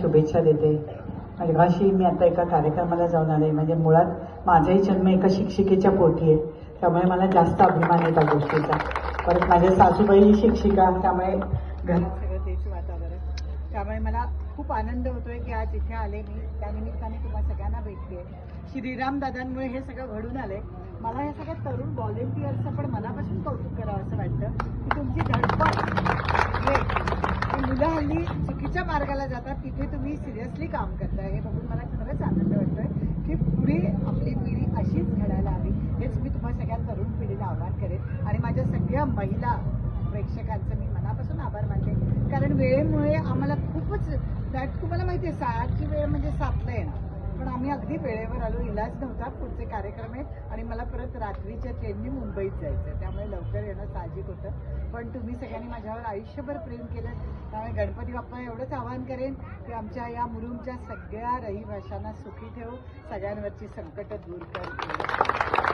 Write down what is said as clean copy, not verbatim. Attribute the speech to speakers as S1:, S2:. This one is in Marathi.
S1: शुभेच्छा देते. मगाशी मी आता एका कार्यक्रमाला जाऊन आले. म्हणजे मुळात माझाही जन्म एका शिक्षिकेच्या पोटी आहे, त्यामुळे मला जास्त अभिमान आहे त्या गोष्टीचा. परत माझ्या सासूबाई ही शिक्षिका, त्यामुळे घरात सगळं तेच वातावरण, त्यामुळे मला खूप आनंद होतोय की आज इथे आले मी. त्यानिमित्ताने तुम्हाला सगळ्यांना भेटते. श्रीराम दादांमुळे हे सगळं घडून आलंय. मला या सगळ्या तरुण व्हॉलेंटियर्सचं पण मनापासून कौतुक करावं असं वाटतं की तुमची धडपड, मुलं हल्ली चुकीच्या मार्गाला जातात तिथे तुम्ही सिरियसली काम करताय. हे बघून मला खरंच आनंद वाटतोय की पुढे आपली पिढी अशीच घडायला हवी. हेच मी तुम्हाला सगळ्या तरुण पिढीला आवाहन करेन आणि माझ्या सगळ्या महिला प्रेक्षकांचं मी मनापासून आभार मानते. कारण वेळेमुळे आम्हाला खूपच तुम्हाला माहिती आहे 6ची वेळ म्हणजे 7ला येणार, पण आम्ही अगदी वेळेवर आलो. इलाज नव्हता, पुढचे कार्यक्रम आहेत आणि मला परत रात्रीच्या ट्रेननी मुंबईत जायचं, त्यामुळे लवकर येणं साहजिक होतं. पण तुम्ही सगळ्यांनी माझ्यावर आयुष्यभर प्रेम केलं, त्यामुळे गणपती बाप्पा एवढंच आवाहन करेन की आमच्या या मुरुमच्या सगळ्या रहिवाशांना सुखी ठेव, सगळ्यांवरची संकट दूर कर.